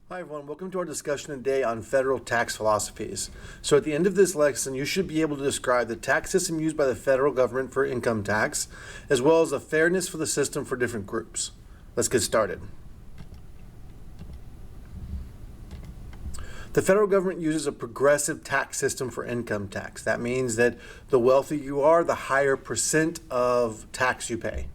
Hi everyone, welcome to our discussion today on federal tax philosophies. So at the end of this lesson, you should be able to describe the tax system used by the federal government for income tax, as well as the fairness for the system for different groups. Let's get started. The federal government uses a progressive tax system for income tax. That means that the wealthier you are, the higher percent of tax you pay.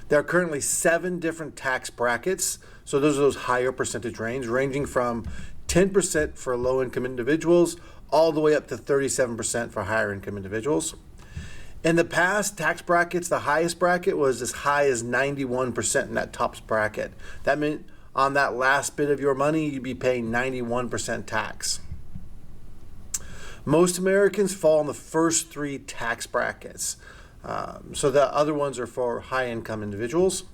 There are currently 7 different tax brackets, so those are those higher percentage range, ranging from 10% for low-income individuals all the way up to 37% for higher-income individuals. In the past, tax brackets, the highest bracket was as high as 91% in that top bracket. That meant on that last bit of your money, you'd be paying 91% tax. Most Americans fall in the first 3 tax brackets. So the other ones are for high-income individuals.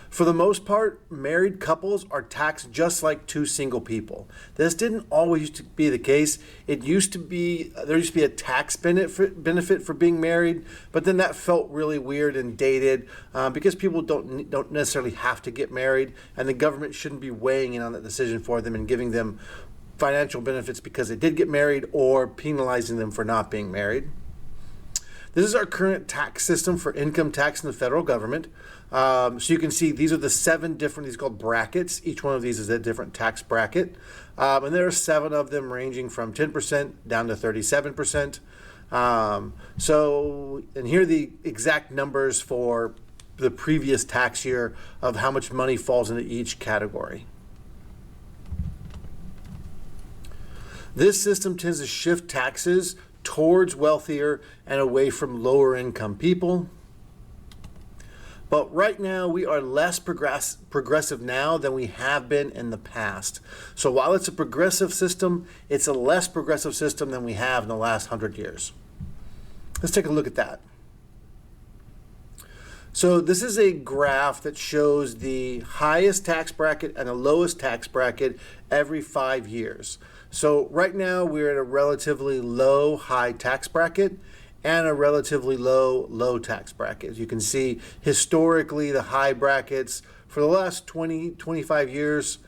For the most part, married couples are taxed just like 2 single people. This didn't always used to be the case. There used to be a tax benefit for being married, but then that felt really weird and dated because people don't necessarily have to get married, and the government shouldn't be weighing in on that decision for them and giving them financial benefits because they did get married or penalizing them for not being married. This is our current tax system for income tax in the federal government. So you can see these are the 7 different, these are called brackets. Each one of these is a different tax bracket. And there are 7 of them ranging from 10% down to 37%. And here are the exact numbers for the previous tax year of how much money falls into each category. This system tends to shift taxes towards wealthier and away from lower income people. But right now we are less progressive now than we have been in the past. So while it's a progressive system, it's a less progressive system than we have in the last 100 years. Let's take a look at that. So this is a graph that shows the highest tax bracket and the lowest tax bracket every 5 years. So right now we're at a relatively low high tax bracket and a relatively low tax bracket. As you can see, historically the high brackets for the last 25 years,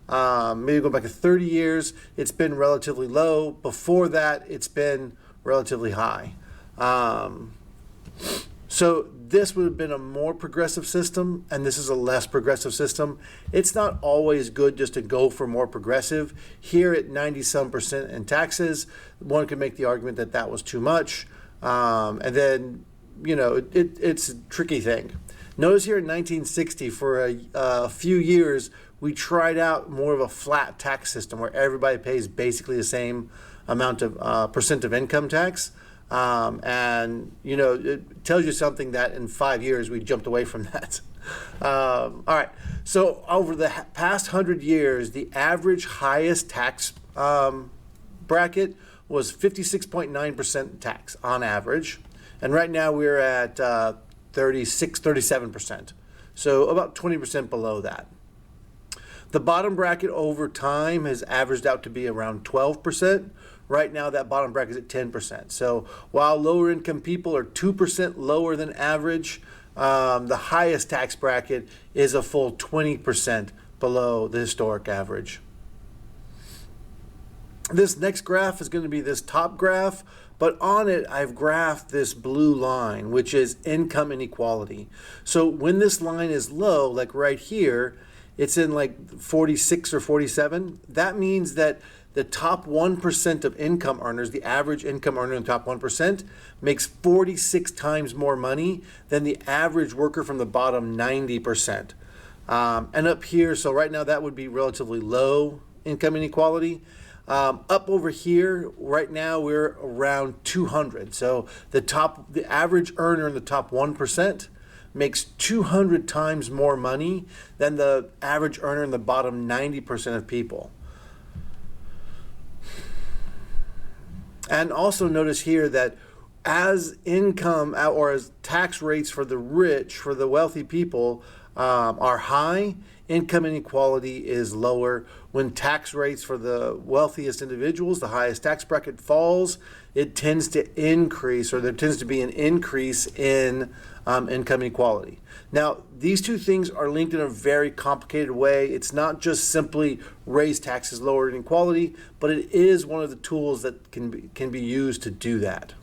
maybe go back to 30 years, it's been relatively low. Before that, it's been relatively high. So this would have been a more progressive system, and this is a less progressive system. It's not always good just to go for more progressive. Here at 90-some% in taxes, one could make the argument that that was too much. And then, it's a tricky thing. Notice here in 1960, for a few years, we tried out more of a flat tax system where everybody pays basically the same amount of percent of income tax. It tells you something that in 5 years we jumped away from that. All right, so over the past 100 years, the average highest tax bracket was 56.9% tax on average, and right now we're at 37%, so about 20% below that. The bottom bracket over time has averaged out to be around 12%. Right now, that bottom bracket is at 10%. So while lower income people are 2% lower than average, the highest tax bracket is a full 20% below the historic average. This next graph is going to be this top graph, but on it I've graphed this blue line, which is income inequality. So when this line is low, like right here, it's in like 46 or 47, that means that the top 1% of income earners, the average income earner in the top 1%, makes 46 times more money than the average worker from the bottom 90%. And up here, so right now that would be relatively low income inequality. Up over here, right now we're around 200. So the average earner in the top 1% makes 200 times more money than the average earner in the bottom 90% of people. And also notice here that as income or as tax rates for the rich, for the wealthy people, are high, income inequality is lower. When tax rates for the wealthiest individuals, the highest tax bracket falls, it tends to increase, or there tends to be an increase in income inequality. Now, these two things are linked in a very complicated way. It's not just simply raise taxes, lower inequality, but it is one of the tools that can be used to do that.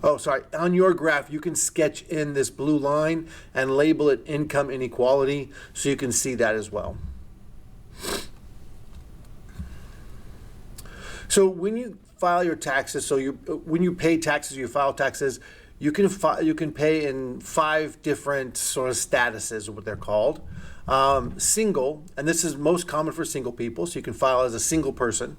Oh, sorry, on your graph, you can sketch in this blue line and label it income inequality so you can see that as well. So when you file your taxes, when you pay taxes, you file taxes, you can pay in 5 different sort of statuses, what they're called. Single, and this is most common for single people, so you can file as a single person.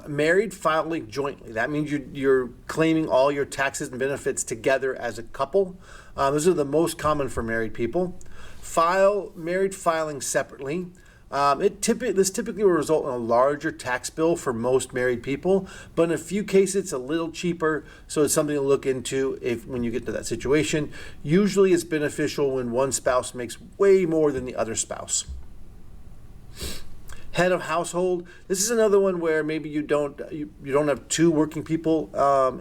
Married, filing jointly. That means you're claiming all your taxes and benefits together as a couple. Those are the most common for married people. Married filing separately. This typically will result in a larger tax bill for most married people, but in a few cases it's a little cheaper, so it's something to look into when you get to that situation. Usually it's beneficial when one spouse makes way more than the other spouse. Head of household. This is another one where maybe you don't have 2 working people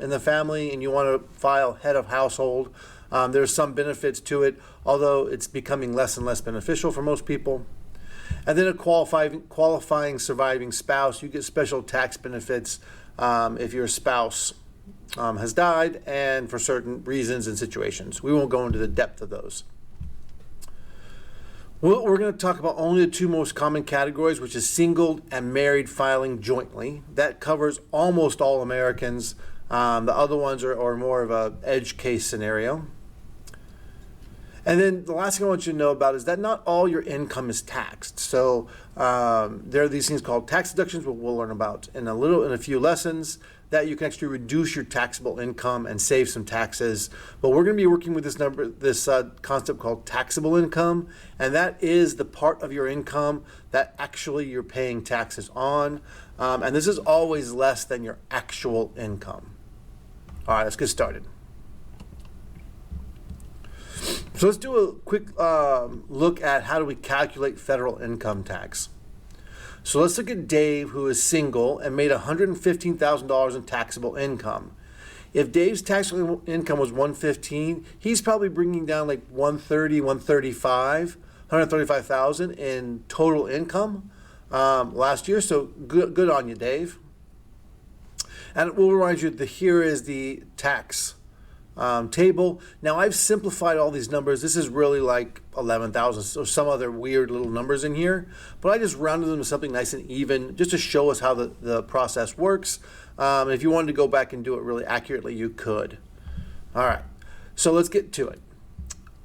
in the family and you want to file head of household. There's some benefits to it, although it's becoming less and less beneficial for most people. And then a qualifying surviving spouse. You get special tax benefits if your spouse has died and for certain reasons and situations. We won't go into the depth of those. We're going to talk about only the 2 most common categories, which is single and married filing jointly. That covers almost all Americans. The other ones are more of a edge case scenario. And then the last thing I want you to know about is that not all your income is taxed. So there are these things called tax deductions, what we'll learn about in a few lessons, that you can actually reduce your taxable income and save some taxes. But we're going to be working with this concept called taxable income, and that is the part of your income that actually you're paying taxes on. And this is always less than your actual income. All right, let's get started. So let's do a quick look at how do we calculate federal income tax. So let's look at Dave, who is single and made $115,000 in taxable income. If Dave's taxable income was $115,000, he's probably bringing down like $135,000 in total income last year. So good on you, Dave. And we'll remind you that here is the tax table. Now I've simplified all these numbers. This is really like 11,000, so some other weird little numbers in here, but I just rounded them to something nice and even just to show us how the process works. If you wanted to go back and do it really accurately, you could. All right, so let's get to it.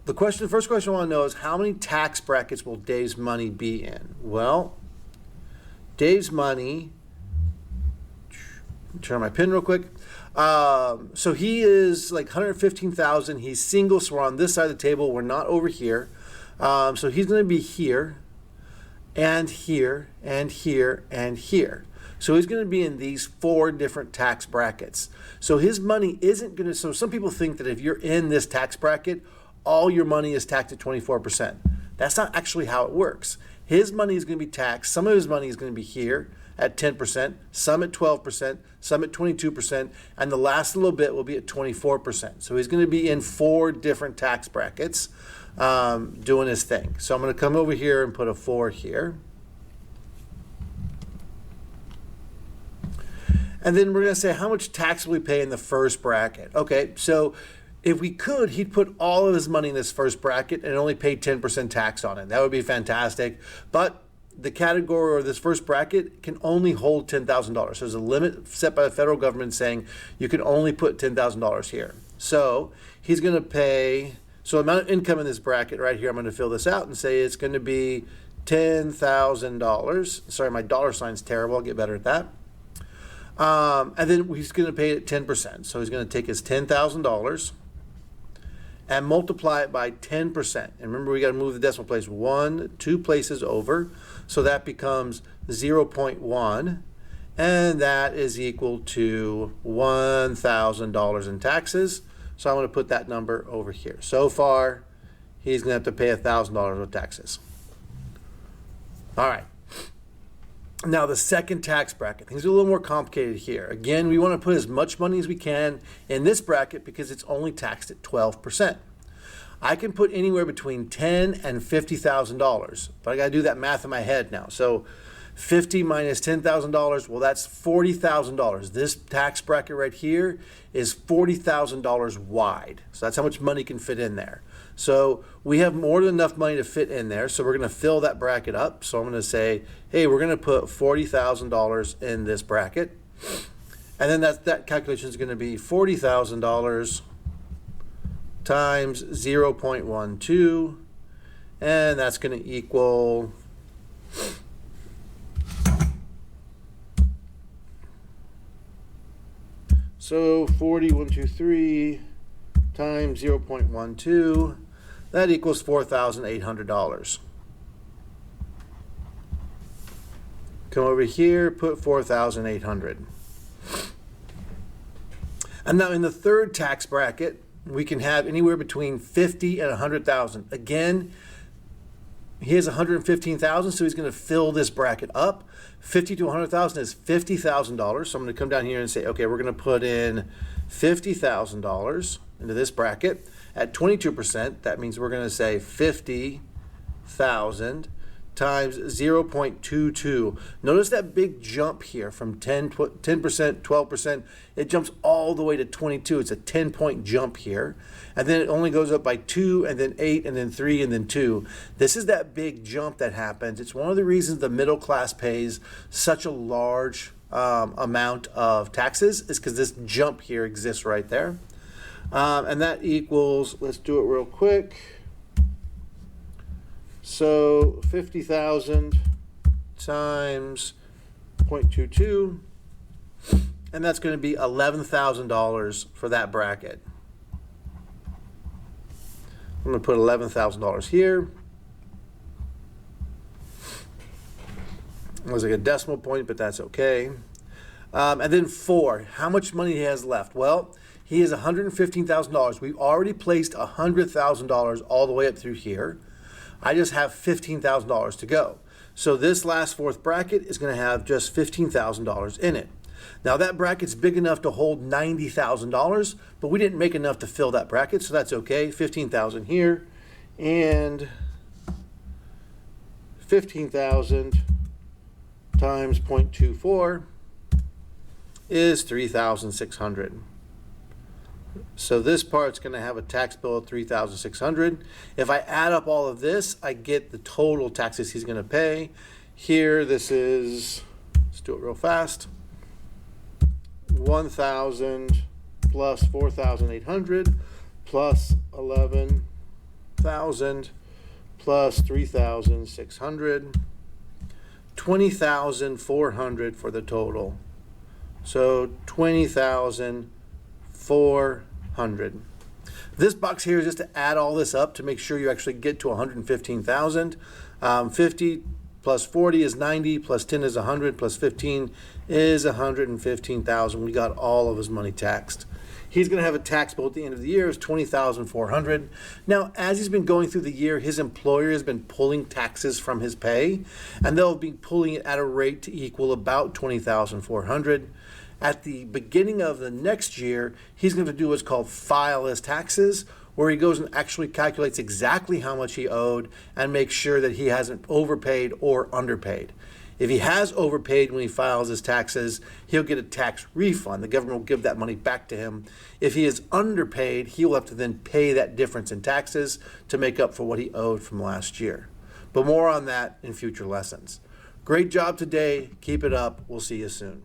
The first question I want to know is how many tax brackets will Dave's money be in? Well, Dave's money, turn my pen real quick. So he is like 115,000. He's single, so we're on this side of the table. We're not over here. So he's going to be here, and here, and here, and here. So he's going to be in these 4 different tax brackets. So his money isn't going to. So some people think that if you're in this tax bracket, all your money is taxed at 24%. That's not actually how it works. His money is going to be taxed. Some of his money is going to be here at 10%, some at 12%, some at 22%, and the last little bit will be at 24%. So he's going to be in 4 different tax brackets doing his thing. So I'm going to come over here and put a 4 here. And then we're going to say how much tax will we pay in the first bracket. Okay, so if we could, he'd put all of his money in this first bracket and only pay 10% tax on it. That would be fantastic. But the category or this first bracket can only hold $10,000. So there's a limit set by the federal government saying you can only put $10,000 here. So he's going to pay, so the amount of income in this bracket right here, I'm going to fill this out and say it's going to be $10,000. Sorry, my dollar sign's terrible. I'll get better at that. And then he's going to pay it 10%. So he's going to take his $10,000 and multiply it by 10%. And remember, we got to move the decimal place 2 places over. So that becomes 0.1, and that is equal to $1,000 in taxes. So I'm going to put that number over here. So far, he's going to have to pay $1,000 of taxes. All right. Now the second tax bracket, things are a little more complicated here. Again, we want to put as much money as we can in this bracket because it's only taxed at 12%. I can put anywhere between $10,000 and $50,000, but I got to do that math in my head now. So 50 minus $10,000, well, that's $40,000. This tax bracket right here is $40,000 wide. So that's how much money can fit in there. So we have more than enough money to fit in there. So we're going to fill that bracket up. So I'm going to say, hey, we're going to put $40,000 in this bracket. And then that calculation is going to be $40,000 times 0.12. And that's going to equal so 4123 times 0.12, that equals $4,800. Come over here, put 4,800. And now in the third tax bracket, we can have anywhere between 50 and 100,000. Again, he has 115,000, so he's going to fill this bracket up. 50 to 100,000 is $50,000. So I'm going to come down here and say, okay, we're going to put in $50,000 into this bracket. At 22%, that means we're going to say 50,000 times 0.22. Notice that big jump here from 10%, 12%. It jumps all the way to 22. It's a 10-point jump here. And then it only goes up by 2, and then 8, and then 3, and then 2. This is that big jump that happens. It's one of the reasons the middle class pays such a large amount of taxes is because this jump here exists right there. And that equals, let's do it real quick. So 50,000 times 0.22, and that's going to be $11,000 for that bracket. I'm going to put $11,000 here. It was like a decimal point, but that's okay. And then 4, how much money he has left? Well, he has $115,000. We've already placed $100,000 all the way up through here. I just have $15,000 to go. So this last fourth bracket is going to have just $15,000 in it. Now that bracket's big enough to hold $90,000, but we didn't make enough to fill that bracket, so that's okay. 15,000 here, and 15,000 times 0.24 is 3,600. So this part's going to have a tax bill of $3,600. If I add up all of this, I get the total taxes he's going to pay. Here, this is, let's do it real fast, 1,000 plus 4,800 plus 11,000 plus 3,600, 20,400 for the total. So 20,400. This box here is just to add all this up to make sure you actually get to 115,000. 50 plus 40 is 90, plus 10 is 100, plus 15 is 115,000. We got all of his money taxed. He's going to have a tax bill at the end of the year is $20,400. Now, as he's been going through the year, his employer has been pulling taxes from his pay, and they'll be pulling it at a rate to equal about $20,400. At the beginning of the next year, he's going to do what's called file his taxes, where he goes and actually calculates exactly how much he owed and makes sure that he hasn't overpaid or underpaid. If he has overpaid when he files his taxes, he'll get a tax refund. The government will give that money back to him. If he is underpaid, he will have to then pay that difference in taxes to make up for what he owed from last year. But more on that in future lessons. Great job today. Keep it up. We'll see you soon.